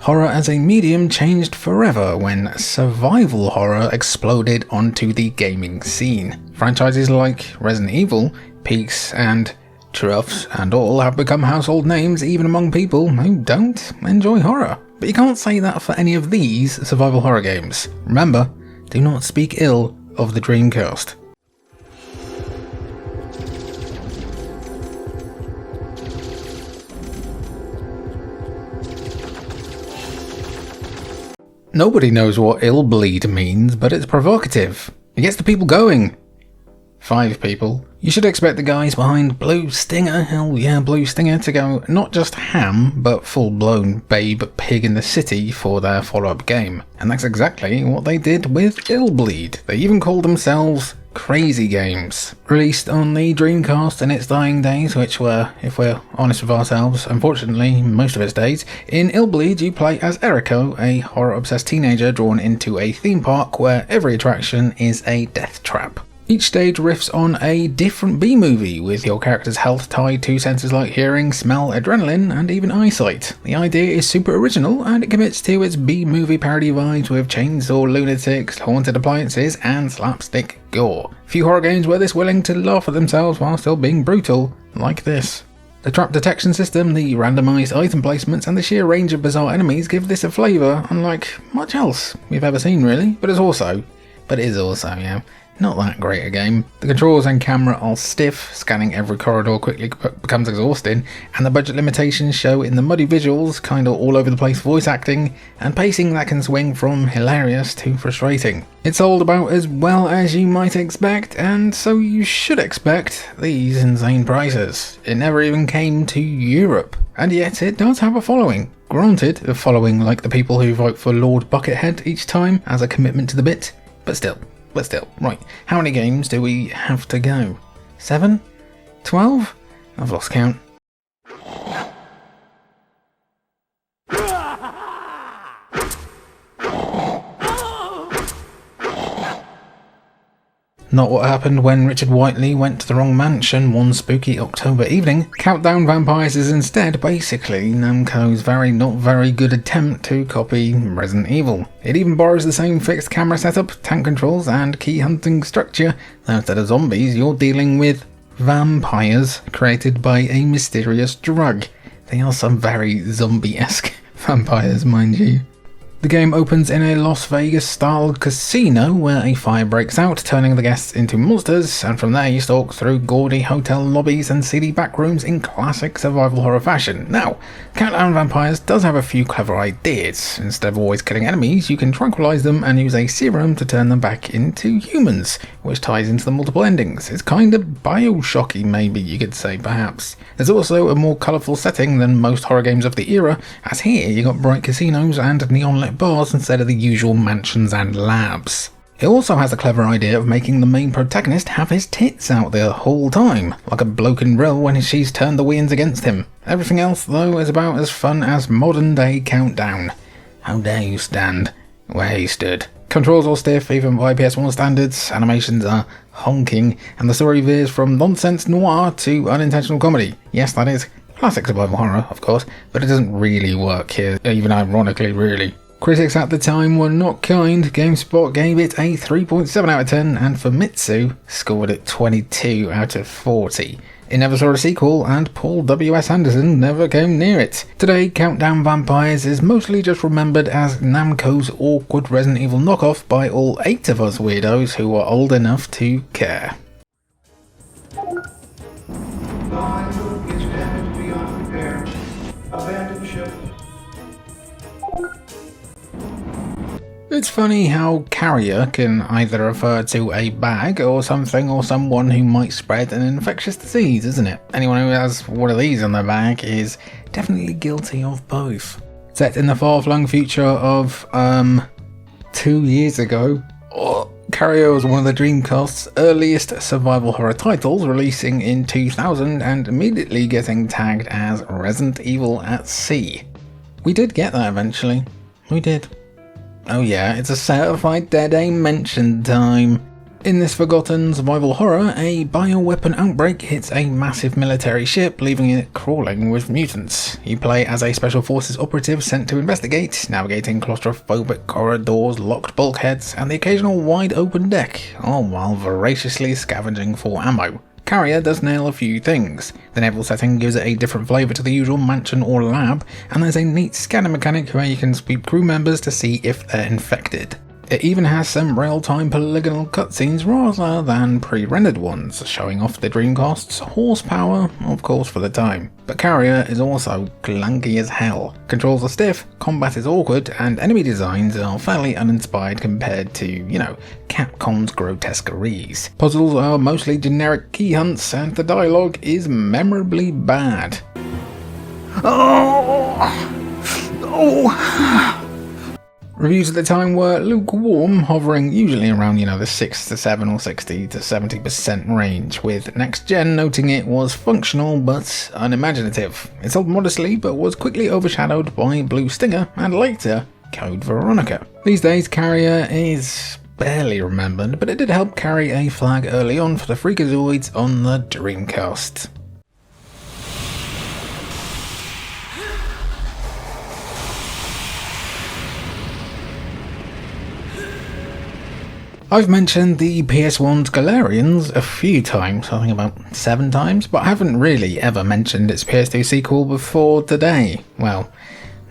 Horror as a medium changed forever when survival horror exploded onto the gaming scene. Franchises like Resident Evil, Peaks, and Troughs and all have become household names even among people who don't enjoy horror. But you can't say that for any of these survival horror games. Remember, do not speak ill of the Dreamcast. Nobody knows what Illbleed means, but it's provocative. It gets the people going. 5 people. You should expect the guys behind Blue Stinger, hell yeah, Blue Stinger, to go not just ham, but full-blown Babe Pig in the City for their follow-up game. And that's exactly what they did with Illbleed. They even called themselves Crazy Games. Released on the Dreamcast in its dying days, which were, if we're honest with ourselves, unfortunately most of its days, in Illbleed you play as Eriko, a horror-obsessed teenager drawn into a theme park where every attraction is a death trap. Each stage riffs on a different B-movie, with your character's health tied to senses like hearing, smell, adrenaline, and even eyesight. The idea is super original, and it commits to its B-movie parody vibes with chainsaw lunatics, haunted appliances, and slapstick gore. Few horror games were this willing to laugh at themselves while still being brutal, like this. The trap detection system, the randomised item placements, and the sheer range of bizarre enemies give this a flavour unlike much else we've ever seen really, but it is also, yeah, not that great a game. The controls and camera are stiff, scanning every corridor quickly becomes exhausting, and the budget limitations show in the muddy visuals, kinda all over the place voice acting, and pacing that can swing from hilarious to frustrating. It's sold about as well as you might expect, and so you should expect these insane prices. It never even came to Europe, and yet it does have a following. Granted, a following like the people who vote for Lord Buckethead each time as a commitment to the bit, but still, right, how many games do we have to go? 7? 12? I've lost count. Not what happened when Richard Whiteley went to the wrong mansion one spooky October evening. Countdown Vampires is instead basically Namco's not very good attempt to copy Resident Evil. It even borrows the same fixed camera setup, tank controls, and key hunting structure, though instead of zombies you're dealing with vampires created by a mysterious drug. They are some very zombie-esque vampires, mind you. The game opens in a Las Vegas-style casino where a fire breaks out, turning the guests into monsters, and from there you stalk through gaudy hotel lobbies and seedy backrooms in classic survival horror fashion. Now, Countdown Vampires does have a few clever ideas. Instead of always killing enemies, you can tranquilize them and use a serum to turn them back into humans, which ties into the multiple endings. It's kind of Bioshocky, maybe you could say, perhaps. There's also a more colourful setting than most horror games of the era, as here you got bright casinos and neon-lit bars instead of the usual mansions and labs. It also has the clever idea of making the main protagonist have his tits out the whole time, like a bloke in Rill when she's turned the winds against him. Everything else, though, is about as fun as modern day Countdown. How dare you stand where he stood. Controls are stiff even by PS1 standards, animations are honking, and the story veers from nonsense noir to unintentional comedy. Yes, that is classic survival horror, of course, but it doesn't really work here, even ironically, really. Critics at the time were not kind. GameSpot gave it a 3.7 out of 10, and Famitsu scored it 22 out of 40. It never saw a sequel, and Paul W.S. Anderson never came near it. Today, Countdown Vampires is mostly just remembered as Namco's awkward Resident Evil knockoff by all 8 of us weirdos who are old enough to care. It's funny how carrier can either refer to a bag or something or someone who might spread an infectious disease, isn't it? Anyone who has one of these on their bag is definitely guilty of both. Set in the far-flung future of, 2 years ago, Carrier was one of the Dreamcast's earliest survival horror titles, releasing in 2000 and immediately getting tagged as Resident Evil at Sea. We did get that eventually. We did. Oh yeah, it's a certified dead aim mention time. In this forgotten survival horror, a bioweapon outbreak hits a massive military ship, leaving it crawling with mutants. You play as a Special Forces operative sent to investigate, navigating claustrophobic corridors, locked bulkheads, and the occasional wide-open deck, all while voraciously scavenging for ammo. Carrier does nail a few things. The naval setting gives it a different flavour to the usual mansion or lab, and there's a neat scanning mechanic where you can sweep crew members to see if they're infected. It even has some real-time polygonal cutscenes rather than pre-rendered ones, showing off the Dreamcast's horsepower, of course for the time. But Carrier is also clunky as hell. Controls are stiff, combat is awkward, and enemy designs are fairly uninspired compared to, Capcom's grotesqueries. Puzzles are mostly generic key hunts, and the dialogue is memorably bad. Reviews at the time were lukewarm, hovering usually around, the 6 to 7 or 60 to 70% range, with Next Gen noting it was functional but unimaginative. It sold modestly but was quickly overshadowed by Blue Stinger and later Code Veronica. These days Carrier is barely remembered, but it did help carry a flag early on for the Freakazoids on the Dreamcast. I've mentioned the PS1's Galerians a few times, I think about 7 times, but I haven't really ever mentioned its PS2 sequel before today. Well,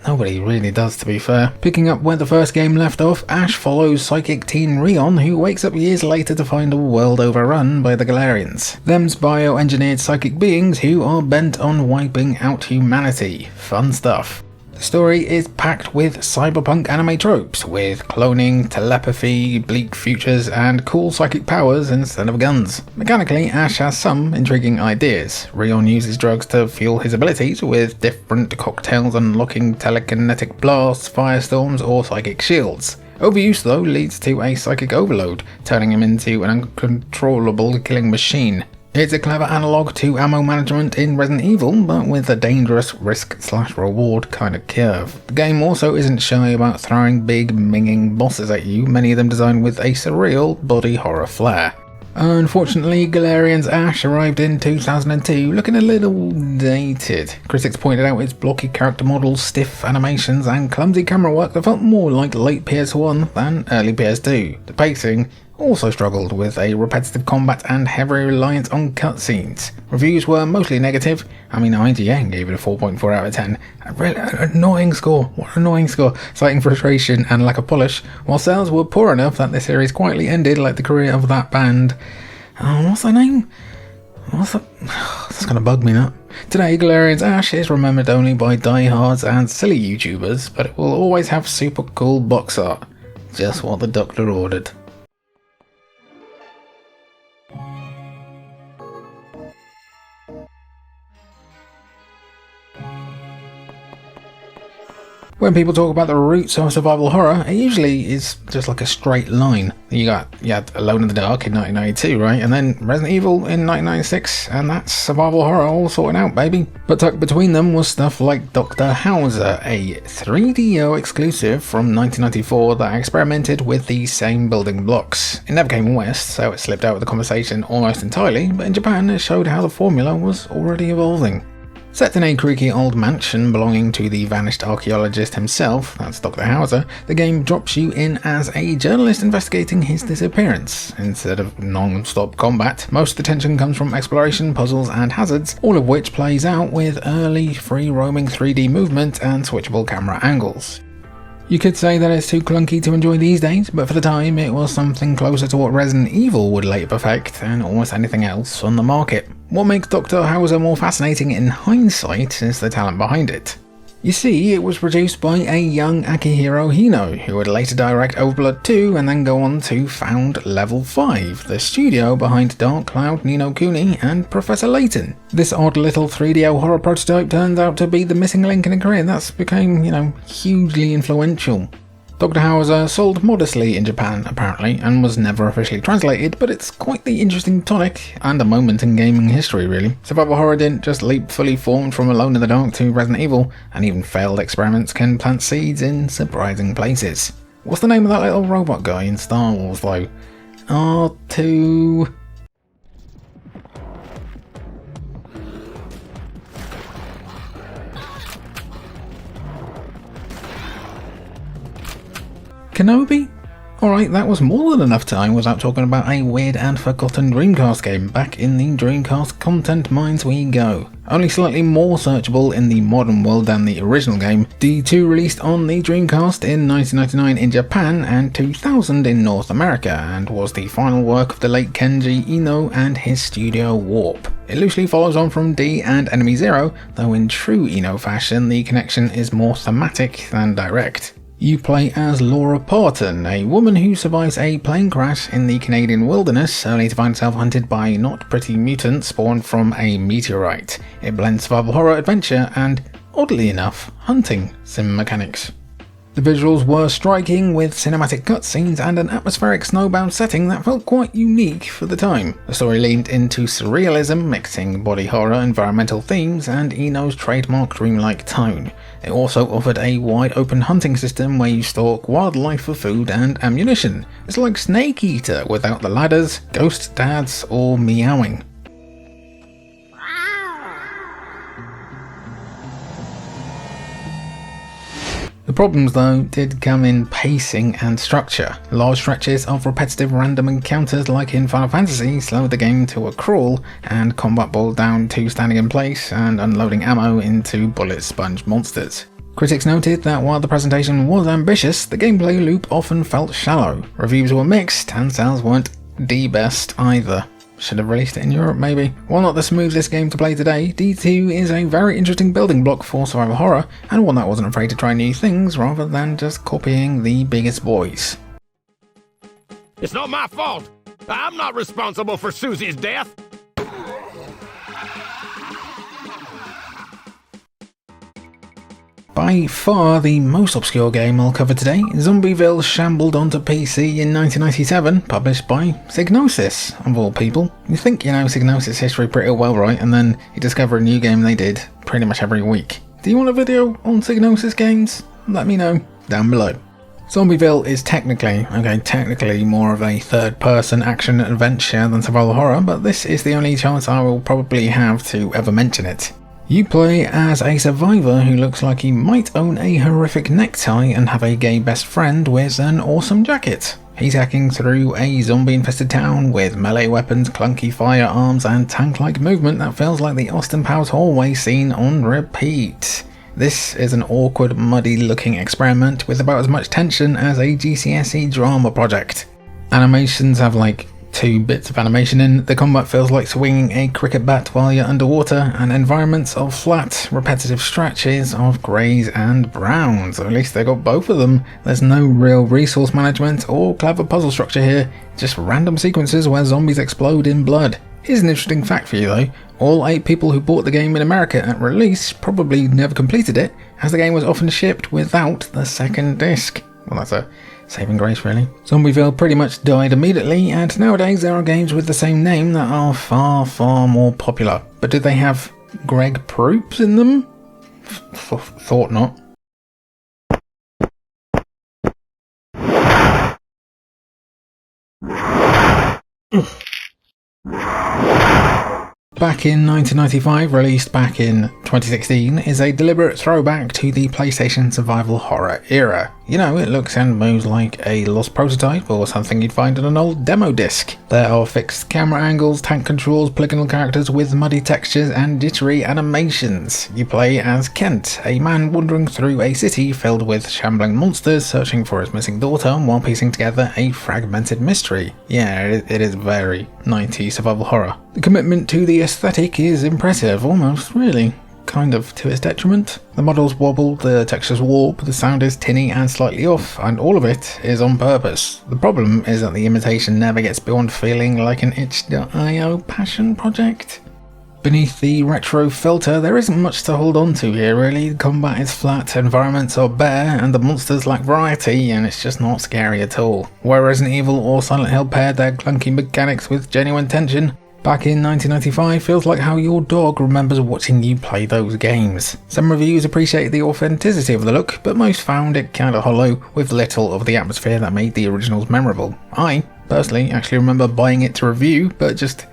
nobody really does, to be fair. Picking up where the first game left off, Ash follows psychic teen Rion, who wakes up years later to find a world overrun by the Galerians. Them's bioengineered psychic beings who are bent on wiping out humanity. Fun stuff. The story is packed with cyberpunk anime tropes, with cloning, telepathy, bleak futures, and cool psychic powers instead of guns. Mechanically, Ash has some intriguing ideas. Rion uses drugs to fuel his abilities, with different cocktails unlocking telekinetic blasts, firestorms, or psychic shields. Overuse, though, leads to a psychic overload, turning him into an uncontrollable killing machine. It's a clever analogue to ammo management in Resident Evil, but with a dangerous risk/reward kind of curve. The game also isn't shy about throwing big, minging bosses at you, many of them designed with a surreal body horror flair. Unfortunately, Galerian's Ash arrived in 2002 looking a little dated. Critics pointed out its blocky character models, stiff animations, and clumsy camera work that felt more like late PS1 than early PS2. The pacing also struggled with a repetitive combat and heavy reliance on cutscenes. Reviews were mostly negative. IGN gave it a 4.4 out of 10. A really annoying score. What an annoying score. Citing frustration and lack of polish, while sales were poor enough that the series quietly ended like the career of that band. What's their name? That's gonna bug me, that. Today, Galerian's Ash is remembered only by diehards and silly YouTubers, but it will always have super cool box art. Just what the doctor ordered. When people talk about the roots of survival horror, it usually is just like a straight line. You had Alone in the Dark in 1992, right? And then Resident Evil in 1996, and that's survival horror all sorted out, baby. But tucked between them was stuff like Dr. Hauzer, a 3DO exclusive from 1994 that experimented with the same building blocks. It never came west, so it slipped out of the conversation almost entirely, but in Japan it showed how the formula was already evolving. Set in a creaky old mansion belonging to the vanished archaeologist himself, that's Dr. Hauzer, the game drops you in as a journalist investigating his disappearance. Instead of non-stop combat, most of the tension comes from exploration, puzzles, and hazards, all of which plays out with early free-roaming 3D movement and switchable camera angles. You could say that it's too clunky to enjoy these days, but for the time it was something closer to what Resident Evil would later perfect than almost anything else on the market. What makes Dr. Hauzer more fascinating in hindsight is the talent behind it. You see, it was produced by a young Akihiro Hino, who would later direct Overblood 2 and then go on to found Level 5, the studio behind Dark Cloud, Ni no Kuni, and Professor Layton. This odd little 3DO horror prototype turns out to be the missing link in a career that's became, hugely influential. Dr. Hauzer sold modestly in Japan, apparently, and was never officially translated, but it's quite the interesting tonic, and a moment in gaming history, really. Survival horror didn't just leap fully formed from Alone in the Dark to Resident Evil, and even failed experiments can plant seeds in surprising places. What's the name of that little robot guy in Star Wars, though? R2... Kenobi? Alright, that was more than enough time without talking about a weird and forgotten Dreamcast game. Back in the Dreamcast content mines we go. Only slightly more searchable in the modern world than the original game, D2 released on the Dreamcast in 1999 in Japan and 2000 in North America, and was the final work of the late Kenji Ino and his studio Warp. It loosely follows on from D and Enemy Zero, though in true Ino fashion the connection is more thematic than direct. You play as Laura Parton, a woman who survives a plane crash in the Canadian wilderness, only to find herself hunted by not pretty mutants spawned from a meteorite. It blends survival horror adventure and, oddly enough, hunting sim mechanics. The visuals were striking, with cinematic cutscenes and an atmospheric snowbound setting that felt quite unique for the time. The story leaned into surrealism, mixing body horror, environmental themes, and Ino's trademark dreamlike tone. It also offered a wide-open hunting system where you stalk wildlife for food and ammunition. It's like Snake Eater without the ladders, ghost dads, or meowing. The problems though did come in pacing and structure. Large stretches of repetitive random encounters like in Final Fantasy slowed the game to a crawl, and combat boiled down to standing in place and unloading ammo into bullet sponge monsters. Critics noted that while the presentation was ambitious, the gameplay loop often felt shallow. Reviews were mixed and sales weren't the best either. Should have released it in Europe maybe. While not the smoothest game to play today, D2 is a very interesting building block for survival horror, and one that wasn't afraid to try new things rather than just copying the biggest boys. It's not my fault! I'm not responsible for Susie's death! By far the most obscure game I'll cover today, Zombieville shambled onto PC in 1997, published by Psygnosis, of all people. You think you know Psygnosis history pretty well, right? And then you discover a new game they did pretty much every week. Do you want a video on Psygnosis games? Let me know down below. Zombieville is technically more of a third-person action adventure than survival horror, but this is the only chance I will probably have to ever mention it. You play as a survivor who looks like he might own a horrific necktie and have a gay best friend with an awesome jacket. He's hacking through a zombie-infested town with melee weapons, clunky firearms, and tank-like movement that feels like the Austin Powers hallway scene on repeat. This is an awkward, muddy-looking experiment with about as much tension as a GCSE drama project. Animations have like 2 bits of animation in, the combat feels like swinging a cricket bat while you're underwater, and environments of flat, repetitive stretches of greys and browns. Or at least they got both of them. There's no real resource management or clever puzzle structure here, just random sequences where zombies explode in blood. Here's an interesting fact for you though, all 8 people who bought the game in America at release probably never completed it, as the game was often shipped without the second disc. Well, that's a saving grace really. Zombieville pretty much died immediately, and nowadays there are games with the same name that are far more popular. But did they have Greg Proops in them? Thought not. Back in 1995, released back in 2016, is a deliberate throwback to the PlayStation survival horror era. You know, it looks and moves like a lost prototype or something you'd find on an old demo disc. There are fixed camera angles, tank controls, polygonal characters with muddy textures and jittery animations. You play as Kent, a man wandering through a city filled with shambling monsters searching for his missing daughter while piecing together a fragmented mystery. Yeah, it is very 90s survival horror. The commitment to the aesthetic is impressive, almost, really. Kind of to its detriment. The models wobble, the textures warp, the sound is tinny and slightly off, and all of it is on purpose. The problem is that the imitation never gets beyond feeling like an itch.io passion project. Beneath the retro filter, there isn't much to hold on to here really. The combat is flat, environments are bare, and the monsters lack variety, and it's just not scary at all. Where Resident Evil or Silent Hill paired their clunky mechanics with genuine tension, back in 1995 feels like how your dog remembers watching you play those games. Some reviews appreciate the authenticity of the look, but most found it kinda hollow, with little of the atmosphere that made the originals memorable. I Personally, actually remember buying it to review, but just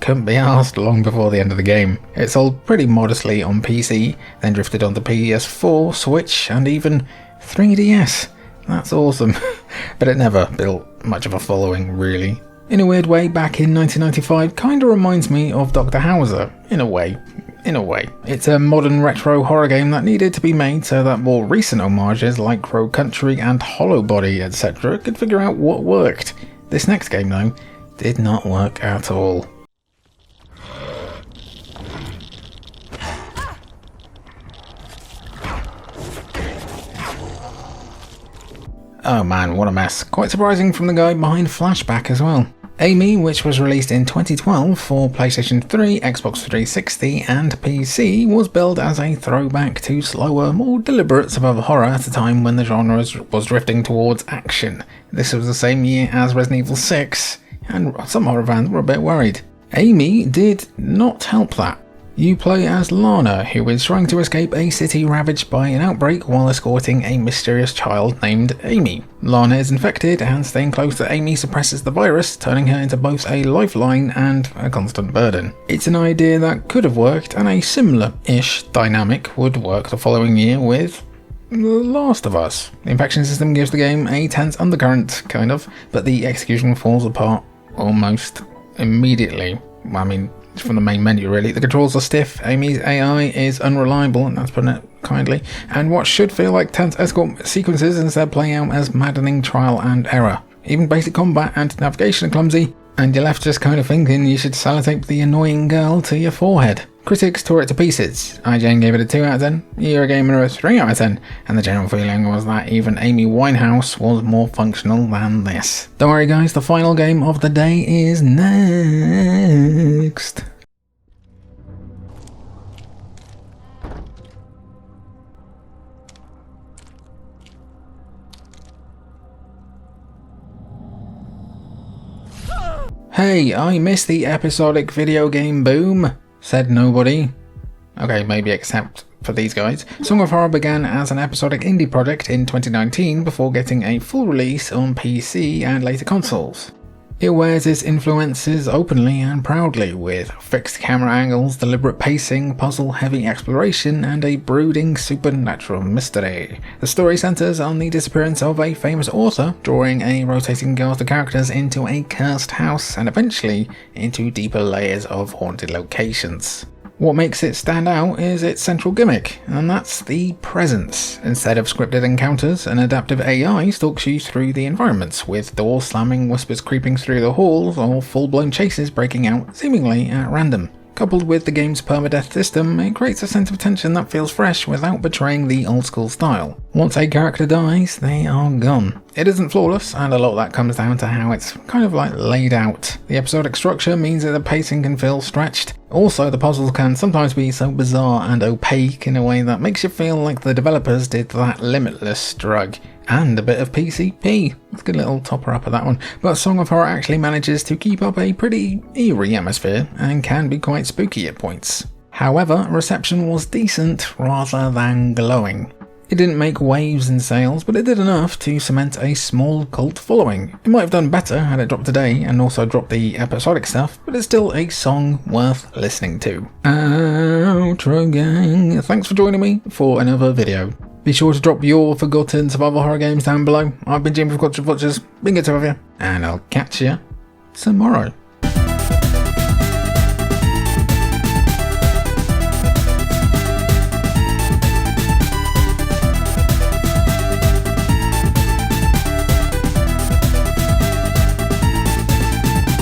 couldn't be asked long before the end of the game. It sold pretty modestly on PC, then drifted onto PS4, Switch, and even 3DS. That's awesome. But it never built much of a following, really. In a weird way, back in 1995, kinda reminds me of Dr. Hauzer, in a way. It's a modern retro horror game that needed to be made so that more recent homages like Crow Country and Hollow Body, etc. could figure out what worked. This next game, though, did not work at all. Oh man, what a mess. Quite surprising from the guy behind Flashback as well. Amy, which was released in 2012 for PlayStation 3, Xbox 360 and PC, was billed as a throwback to slower, more deliberate survival horror at a time when the genre was drifting towards action. This was the same year as Resident Evil 6, and some horror fans were a bit worried. Amy did not help that. You play as Lana, who is trying to escape a city ravaged by an outbreak while escorting a mysterious child named Amy. Lana is infected, and staying close to Amy suppresses the virus, turning her into both a lifeline and a constant burden. It's an idea that could have worked, and a similar-ish dynamic would work the following year with The Last of Us. The infection system gives the game a tense undercurrent, kind of, but the execution falls apart almost immediately. I mean, from the main menu really. The controls are stiff, Amy's AI is unreliable, and that's putting it kindly, and what should feel like tense escort sequences instead play out as maddening trial and error. Even basic combat and navigation are clumsy, and you're left just kind of thinking you should sellotape the annoying girl to your forehead. Critics tore it to pieces. IGN gave it a 2 out of 10, Eurogamer a 3 out of 10, and the general feeling was that even Amy Winehouse was more functional than this. Don't worry guys, the final game of the day is next. Hey, I missed the episodic video game boom, said nobody. Okay, maybe except for these guys. Song of Horror began as an episodic indie project in 2019 before getting a full release on PC and later consoles. It wears its influences openly and proudly, with fixed camera angles, deliberate pacing, puzzle-heavy exploration, and a brooding supernatural mystery. The story centers on the disappearance of a famous author, drawing a rotating cast of characters into a cursed house, and eventually into deeper layers of haunted locations. What makes it stand out is its central gimmick, and that's the presence. Instead of scripted encounters, an adaptive AI stalks you through the environments, with doors slamming, whispers creeping through the halls, or full-blown chases breaking out seemingly at random. Coupled with the game's permadeath system, it creates a sense of tension that feels fresh without betraying the old-school style. Once a character dies, they are gone. It isn't flawless, and a lot of that comes down to how it's kind of like laid out. The episodic structure means that the pacing can feel stretched. Also, the puzzles can sometimes be so bizarre and opaque in a way that makes you feel like the developers did that Limitless drug. And a bit of PCP. It's a good little topper up of that one. But Song of Horror actually manages to keep up a pretty eerie atmosphere and can be quite spooky at points. However, reception was decent rather than glowing. It didn't make waves in sales, but it did enough to cement a small cult following. It might have done better had it dropped today and also dropped the episodic stuff, but it's still a song worth listening to. Outro gang. Thanks for joining me for another video. Be sure to drop your forgotten survival horror games down below. I've been Jim from Culture Vultures, been good to have you, and I'll catch you tomorrow.